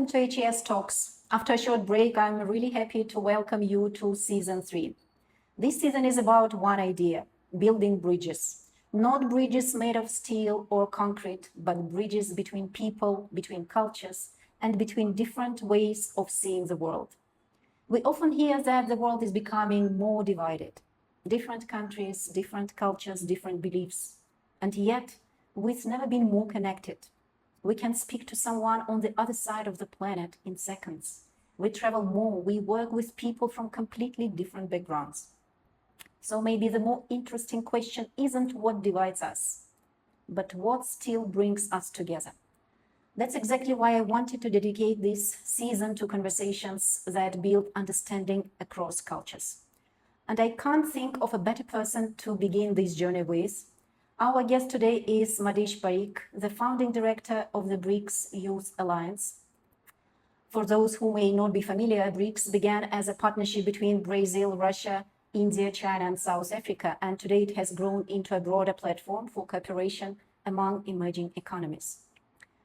Welcome to HES Talks. After a short break, I'm really happy to welcome you to Season 3. This season is about one idea: building bridges. Not bridges made of steel or concrete, but bridges between people, between cultures, and between different ways of seeing the world. We often hear that the world is becoming more divided. Different countries, different cultures, different beliefs. And yet, we've never been more connected. We can speak to someone on the other side of the planet in seconds. We travel more, we work with people from completely different backgrounds. So maybe the more interesting question isn't what divides us, but what still brings us together. That's exactly why I wanted to dedicate this season to conversations that build understanding across cultures. And I can't think of a better person to begin this journey with. Our guest today is Madish Parikh, the founding director of the BRICS Youth Alliance. For those who may not be familiar, BRICS began as a partnership between Brazil, Russia, India, China, and South Africa, and today it has grown into a broader platform for cooperation among emerging economies.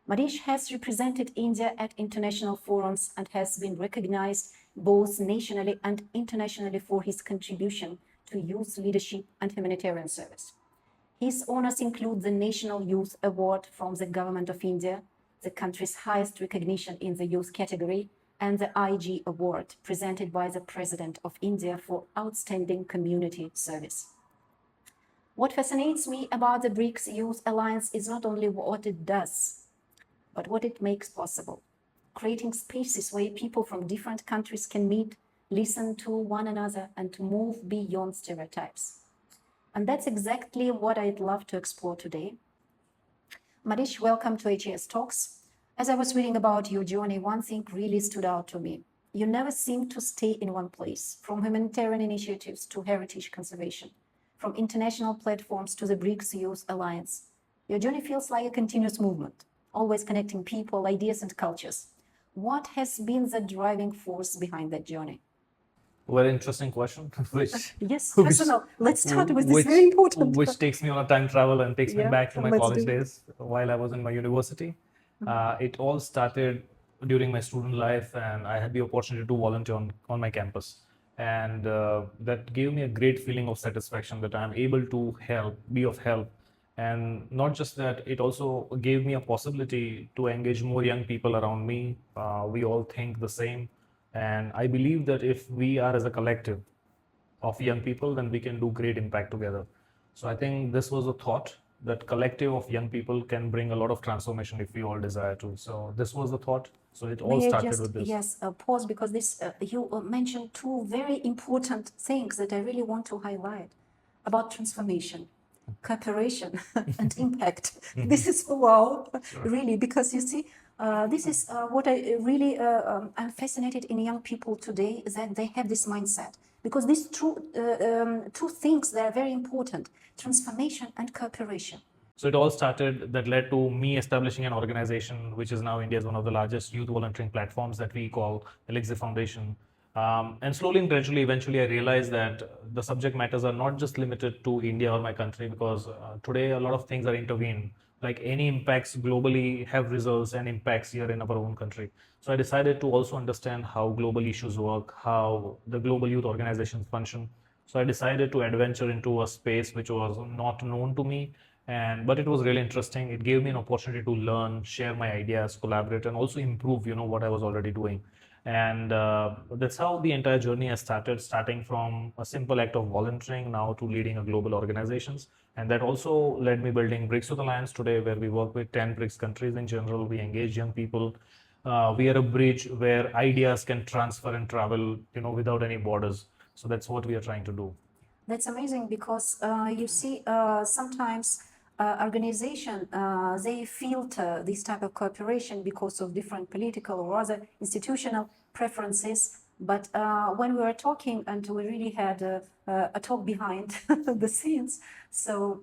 Madish has represented India at international forums and has been recognized both nationally and internationally for his contribution to youth leadership and humanitarian service. His honors include the National Youth Award from the Government of India, the country's highest recognition in the youth category, and the IG Award presented by the President of India for outstanding community service. What fascinates me about the BRICS Youth Alliance is not only what it does, but what it makes possible, creating spaces where people from different countries can meet, listen to one another, and to move beyond stereotypes. And that's exactly what I'd love to explore today. Madish, welcome to HES Talks. As I was reading about your journey, one thing really stood out to me. You never seem to stay in one place, from humanitarian initiatives to heritage conservation, from international platforms to the BRICS Youth Alliance. Your journey feels like a continuous movement, always connecting people, ideas, and cultures. What has been the driving force behind that journey? Very interesting question, which Yes, which, personal. Let's start with this which, very important. which takes me on a time travel and takes me Yeah, back to my let's college do it. days while I was in my university. It all started during my student life, and I had the opportunity to volunteer on my campus. And that gave me a great feeling of satisfaction that I'm able to help, be of help. And not just that, it also gave me a possibility to engage more young people around me. We all think the same. And I believe that if we are as a collective of young people, then we can do great impact together. So I think this was a thought that collective of young people can bring a lot of transformation if we all desire to. So this was the thought. So it all May I started just, with this. yes, pause because this you mentioned two very important things that I really want to highlight about transformation, cooperation, and impact. This is wow, really, because you see, this is what I really I'm fascinated in young people today, that they have this mindset, because these two things, they are very important: transformation and cooperation. So it all started, that led to me establishing an organization, which is now India's one of the largest youth volunteering platforms, that we call Elixir Foundation. And slowly and gradually, eventually, I realized that the subject matters are not just limited to India or my country, because today a lot of things are intervened. Like any impacts globally have results and impacts here in our own country. So I decided to also understand how global issues work, how the global youth organizations function. So I decided to adventure into a space which was not known to me, but it was really interesting. It gave me an opportunity to learn, share my ideas, collaborate, and also improve, what I was already doing. And that's how the entire journey has started, starting from a simple act of volunteering now to leading a global organizations. And that also led me building BRICS Youth Alliance today, where we work with 10 BRICS countries in general. We engage young people. We are a bridge where ideas can transfer and travel, without any borders. So that's what we are trying to do. That's amazing, because you see, sometimes organization, they filter this type of cooperation because of different political or other institutional preferences. But when we were talking, and we really had a talk behind the scenes, so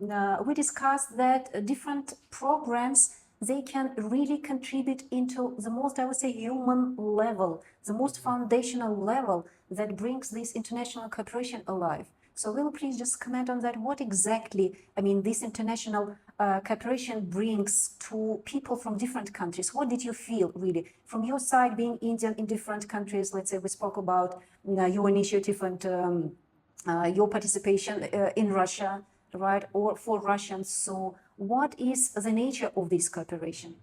we discussed that different programs, they can really contribute into the most, I would say, human level, the most foundational level that brings this international cooperation alive. So will you please just comment on that? What exactly, I mean, this international cooperation brings to people from different countries? What did you feel really from your side, being Indian in different countries? Let's say we spoke about your initiative and your participation in Russia, right, or for Russians. So what is the nature of this cooperation?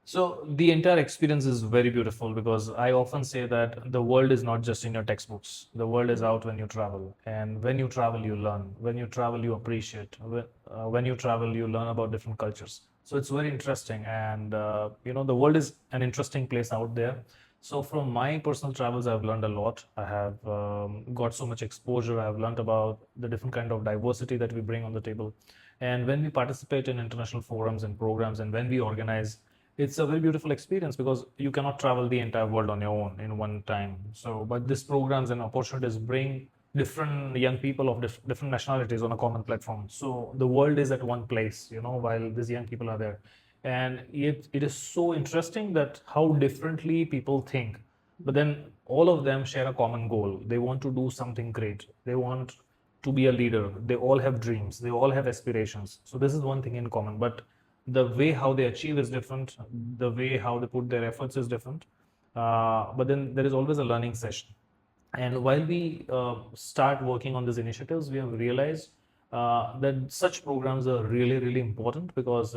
So the entire experience is very beautiful because I often say that the world is not just in your textbooks. The world is out when you travel, and when you travel, you learn. When you travel, you appreciate. When you travel, you learn about different cultures. So it's very interesting, and the world is an interesting place out there. So from my personal travels, I've learned a lot. I have got so much exposure. I've learned about the different kind of diversity that we bring on the table, and when we participate in international forums and programs, and when we organize, it's a very beautiful experience because you cannot travel the entire world on your own in one time. So, but these programs and opportunities bring different young people of different nationalities on a common platform. So the world is at one place, while these young people are there. And it is so interesting that how differently people think. But then all of them share a common goal. They want to do something great. They want to be a leader. They all have dreams. They all have aspirations. So this is one thing in common. But the way how they achieve is different. The way how they put their efforts is different. But then there is always a learning session. And while we start working on these initiatives, we have realized that such programs are really, really important because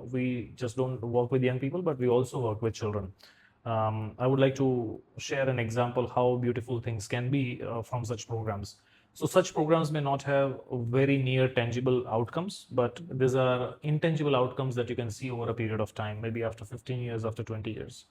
we just don't work with young people, but we also work with children. I would like to share an example how beautiful things can be from such programs. So such programs may not have very near tangible outcomes, but these are intangible outcomes that you can see over a period of time, maybe after 15 years, after 20 years.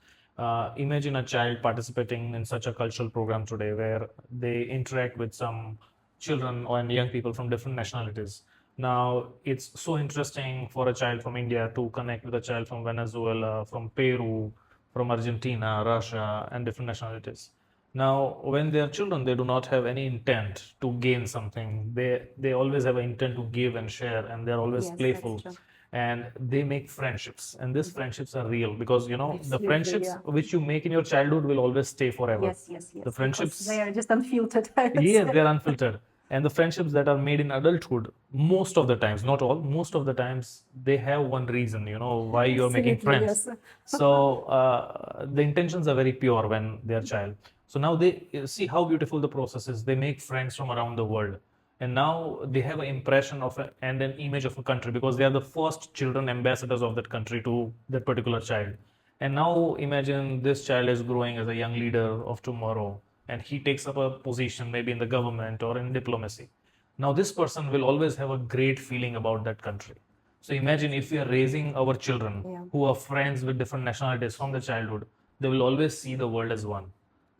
Imagine a child participating in such a cultural program today where they interact with some children and young people from different nationalities. Now, it's so interesting for a child from India to connect with a child from Venezuela, from Peru, from Argentina, Russia, and different nationalities. Now, when they are children, they do not have any intent to gain something. They always have an intent to give and share, and they're always Yes, that's playful. true. And they make friendships, and these friendships are real because the Absolutely, friendships yeah. which you make in your childhood will always stay forever. Yes, yes, The yes, because they friendships, are just unfiltered, I would yes, say. they're unfiltered. And the friendships that are made in adulthood, most of the times, not all, most of the times, they have one reason, why you're making Absolutely, friends. yes. So the intentions are very pure when they're child. So now they see how beautiful the process is. They make friends from around the world. And now they have an impression of and an image of a country because they are the first children ambassadors of that country to that particular child. And now imagine this child is growing as a young leader of tomorrow and he takes up a position maybe in the government or in diplomacy. Now, this person will always have a great feeling about that country. So, imagine if we are raising our children Yeah. who are friends with different nationalities from the childhood, they will always see the world as one.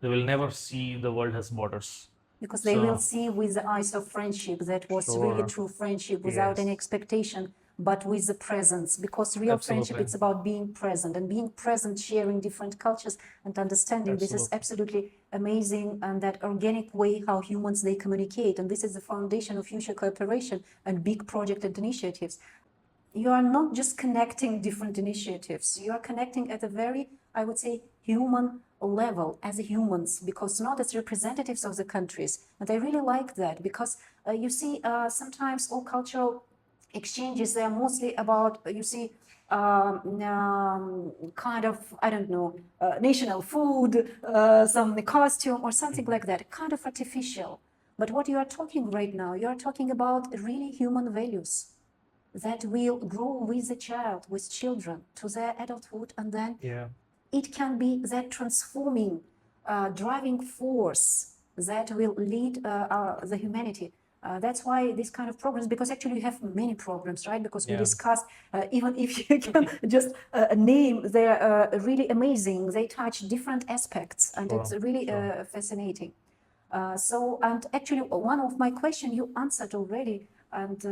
They will never see the world as borders. Because they will So, see with the eyes of friendship that was really sure. true friendship without any Yes, expectation, but with the presence. Because real friendship, absolutely. it's about being present and being present, sharing different cultures and understanding. This is Absolutely. absolutely amazing and that organic way how humans they communicate. And this is the foundation of future cooperation and big project and initiatives. You are not just connecting different initiatives, you are connecting at a very, I would say, human level as humans, because not as representatives of the countries. And I really like that because you see, sometimes all cultural exchanges, they are mostly about, you see, kind of, I don't know, national food, some costume or something like that, kind of artificial. But what you are talking right now, you are talking about really human values that will grow with the child, with children, to their adulthood, and then Yeah. it can be that transforming, driving force that will lead the humanity. That's why this kind of programs, because actually you have many programs, right? Because we Yeah. discussed, even if you can just name, they're really amazing. They touch different aspects, and it's Sure. really Sure. fascinating. And actually, one of my question you answered already, and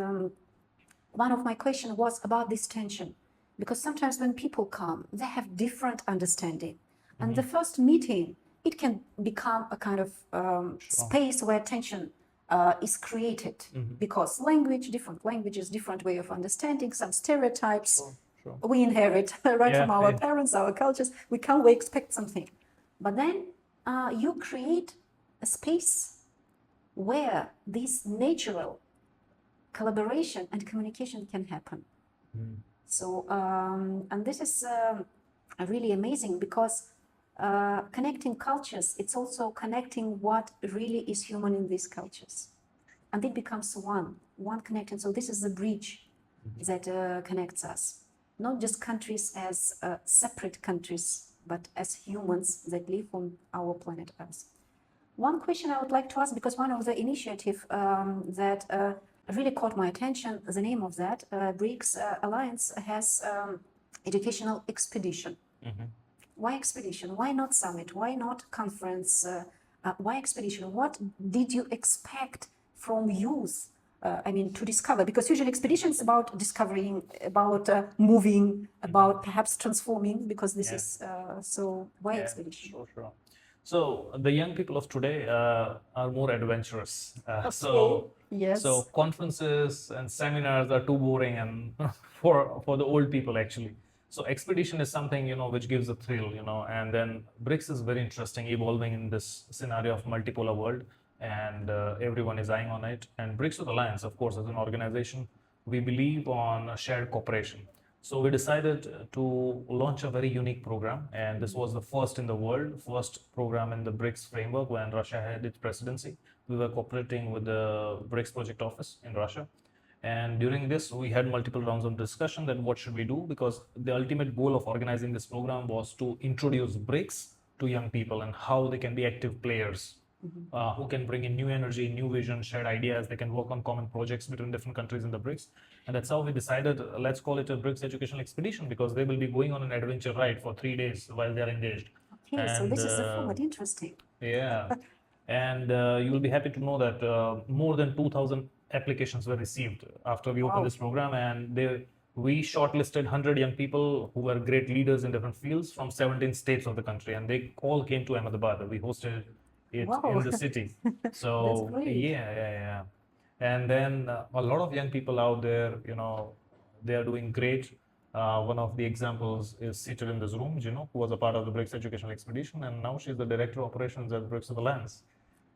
one of my questions was about this tension, because sometimes when people come, they have different understanding, and the first meeting, it can become a kind of Sure. space where tension is created, because different languages, different way of understanding, some stereotypes Sure. Sure. we inherit right Yeah. from our Yeah. parents, our cultures. We expect something, but then you create a space where this natural collaboration and communication can happen. So, and this is really amazing because connecting cultures, it's also connecting what really is human in these cultures. And it becomes one connecting. So this is the bridge that connects us. Not just countries as separate countries, but as humans that live on our planet Earth. One question I would like to ask, because one of the initiative that really caught my attention, the name of that, BRICS Alliance has educational expedition. Why expedition? Why not summit? Why not conference? Why expedition? What did you expect from youth? I mean, to discover, because usually expedition is about discovering, about moving, about perhaps transforming, because this is, so why expedition? Sure. So the young people of today are more adventurous. Yes. So conferences and seminars are too boring and for the old people actually. So expedition is something which gives a thrill, and then BRICS is very interesting, evolving in this scenario of multipolar world, and everyone is eyeing on it. And BRICS Youth Alliance, of course, as an organization, we believe on shared cooperation. So we decided to launch a very unique program, and this was the first in the world, first program in the BRICS framework when Russia had its presidency. We were cooperating with the BRICS Project Office in Russia. And during this, we had multiple rounds of discussion that what should we do, because the ultimate goal of organizing this program was to introduce BRICS to young people and how they can be active players, who can bring in new energy, new vision, shared ideas. They can work on common projects between different countries in the BRICS. And that's how we decided, let's call it a BRICS educational expedition, because they will be going on an adventure ride for 3 days while they are engaged. Okay, so this is the format. Interesting. Yeah. And you will be happy to know that more than 2,000 applications were received after we opened this program, and we shortlisted 100 young people who were great leaders in different fields from 17 states of the country, and they all came to Ahmedabad. We hosted it in the city. So That's great. yeah. And then a lot of young people out there, they are doing great. One of the examples is seated in this room, who was a part of the BRICS Educational Expedition, and now she's the Director of Operations at BRICS of Alliance.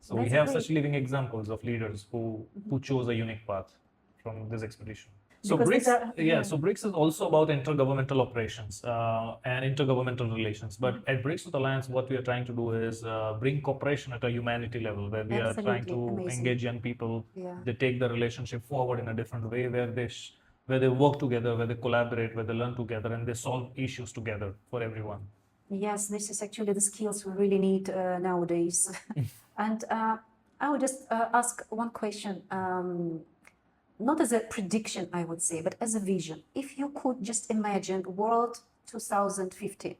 So we That's have great. such living examples of leaders who chose a unique path from this expedition. So Because these BRICS, are- so BRICS is also about intergovernmental operations and intergovernmental relations. But at BRICS with Alliance, what we are trying to do is bring cooperation at a humanity level, where we are trying Absolutely to amazing. engage young people. Yeah. They take the relationship forward in a different way, where they work together, where they collaborate, where they learn together, and they solve issues together for everyone. Yes, this is actually the skills we really need nowadays. And I would just ask one question, not as a prediction, I would say, but as a vision. If you could just imagine world 2050,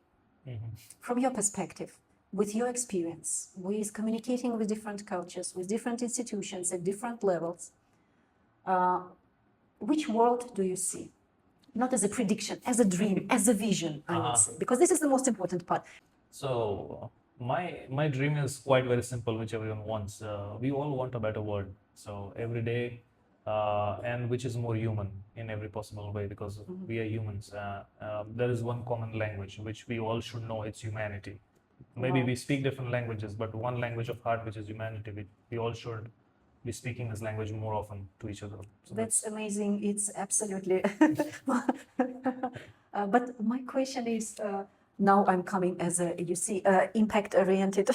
from your perspective, with your experience, with communicating with different cultures, with different institutions at different levels, which world do you see? Not as a prediction, as a dream, as a vision, I would say, because this is the most important part. So my dream is quite very simple, which everyone wants. We all want a better world. So every day, and which is more human in every possible way, because we are humans. There is one common language which we all should know. It's humanity. Maybe we speak different languages, but one language of heart, which is humanity. We all should be speaking this language more often to each other. So That's amazing. It's absolutely. But my question is, now I'm coming as a, you see, impact-oriented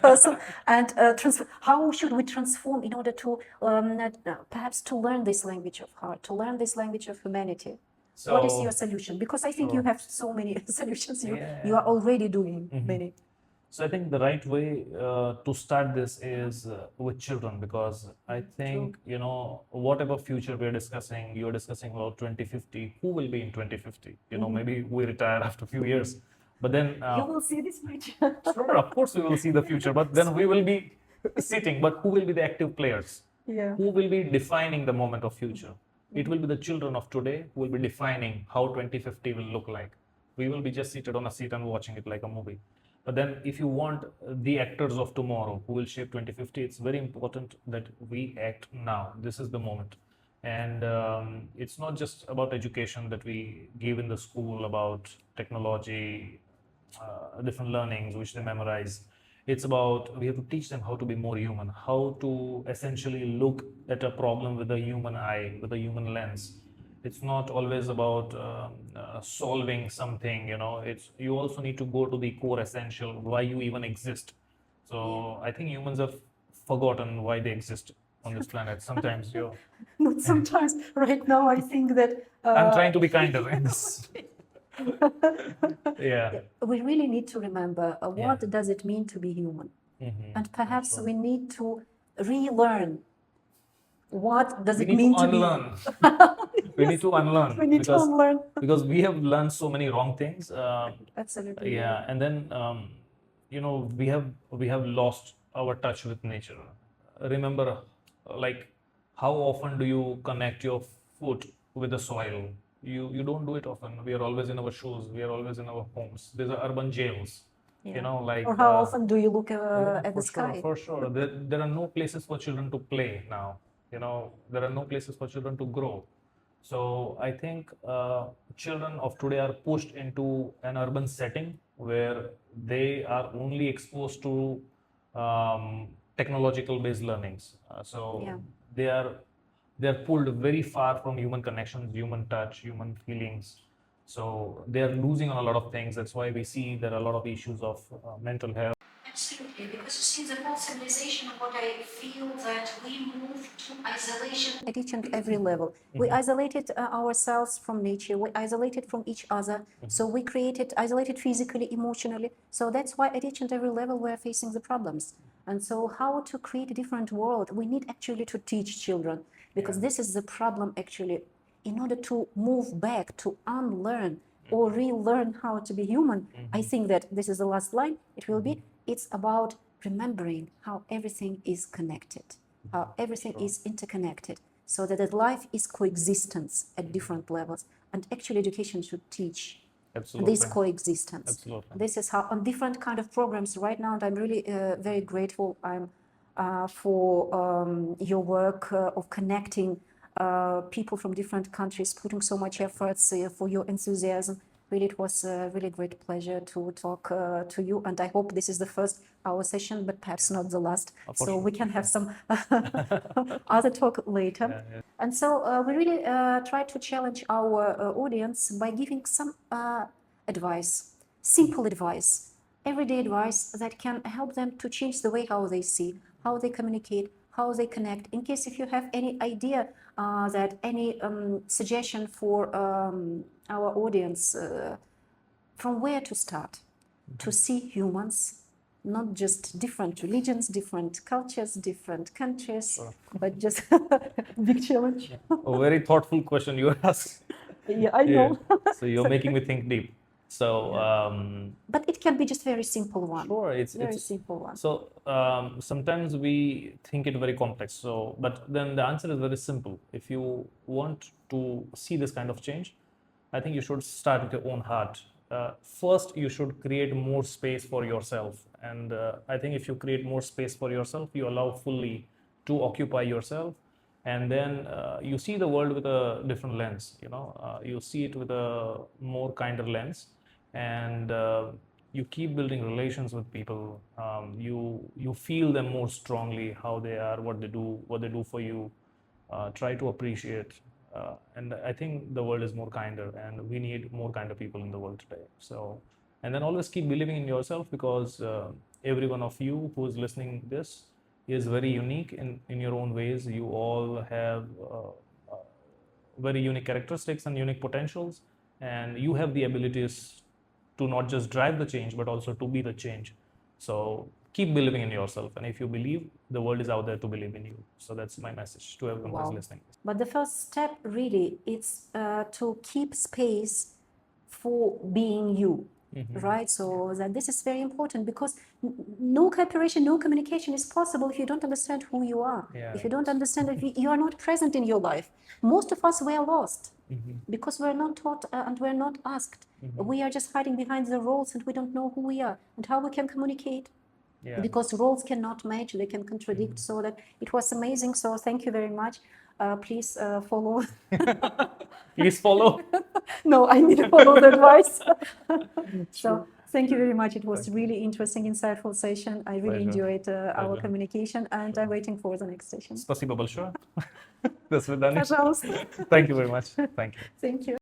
person, and how should we transform in order to perhaps to learn this language of heart, to learn this language of humanity? What is your solution? Because I think you have so many solutions. You are already doing many. So I think the right way to start this is with children, because I think, whatever future we're discussing, you're discussing about 2050, who will be in 2050? Maybe we retire after a few years, but then You will see this future. sure, of course we will see the future, but then we will be sitting, but who will be the active players? Yeah. Who will be defining the moment of future? It will be the children of today who will be defining how 2050 will look like. We will be just seated on a seat and watching it like a movie. But then if you want the actors of tomorrow who will shape 2050, it's very important that we act now. This is the moment. And it's not just about education that we give in the school about technology, different learnings which they memorize. It's about we have to teach them how to be more human, how to essentially look at a problem with a human eye, with a human lens. It's not always about solving something, you know. It's you also need to go to the core essential, why you even exist. So I think humans have forgotten why they exist on this planet. Sometimes you Not sometimes. Right now, I think that I'm trying to be kinder in this. Yeah. we really need to remember what Yeah. does it mean to be human, and perhaps Absolutely. we need to relearn what does We it need to mean to be. unlearn. We need to unlearn We need to unlearn. because we have learned so many wrong things. Absolutely. Yeah, and then you know we have lost our touch with nature. Remember, like how often do you connect your foot with the soil? You don't do it often. We are always in our shoes. We are always in our homes. These are urban jails. You Yeah. know, like Or how often do you look yeah, at the sky? for sure. There are no places for children to play now. You know, there are no places for children to grow. So I think children of today are pushed into an urban setting where they are only exposed to technological based learnings. So Yeah. they are they are pulled very far from human connections, human touch, human feelings. So they are losing on a lot of things. That's why we see there are a lot of issues of mental health. Absolutely, because you see the whole civilization, what I feel that we move to isolation at each and every level. We isolated ourselves from nature, we isolated from each other, so we created isolated physically, emotionally. So that's why at each and every level we're facing the problems. And so how to create a different world, we need actually to teach children, because this is the problem actually. In order to move back, to unlearn or relearn how to be human, I think that this is the last line. It will be, it's about remembering how everything is connected, how everything is interconnected, so that life is coexistence at different levels. And actually education should teach this coexistence. Absolutely. This is how on different kind of programs right now, and I'm really very grateful for your work of connecting people from different countries, putting so much efforts, for your enthusiasm. Really, it was a really great pleasure to talk to you, and I hope this is the first our session, but perhaps not the last. So we can have some other talk later. And so we really try to challenge our audience by giving some advice, simple advice, everyday advice that can help them to change the way how they see, how they communicate, how they connect. In case if you have any idea that any suggestion for our audience, from where to start to see humans, not just different religions, different cultures, different countries, but just big challenge. A very thoughtful question you asked. Yeah, I know. So you're making me think deep. So But it can be just very simple one. sure, Very it's simple one. so sometimes we think it very complex. So but then the answer is very simple. If you want to see this kind of change, I think you should start with your own heart. First, you should create more space for yourself, and I think if you create more space for yourself, you allow fully to occupy yourself, and then you see the world with a different lens. You know, you see it with a more kinder lens, and you keep building relations with people. You feel them more strongly, how they are, what they do for you. Try to appreciate. And I think the world is more kinder, and we need more kinder people in the world today. So, and then always keep believing in yourself, because every one of you who is listening this is very unique in your own ways. You all have very unique characteristics and unique potentials, and you have the abilities to not just drive the change but also to be the change. So keep believing in yourself, and if you believe, the world is out there to believe in you. So that's my message to everyone who's listening. But the first step really is to keep space for being you, right? So that this is very important, because no cooperation, no communication is possible if you don't understand who you are. If you don't understand that you are not present in your life. Most of us were lost because we're not taught and we're not asked. We are just hiding behind the roles, and we don't know who we are and how we can communicate. Because roles cannot match, they can contradict. So that it was amazing. So thank you very much. Please follow. Please follow. No, I need to follow the advice. So Thank you very much. It was really interesting, insightful session. I really Pleasure. enjoyed our Pleasure. communication, and I'm waiting for the next session. Спасибо большое. До свидания. Пожалуйста. Thank you very much. Thank you. Thank you.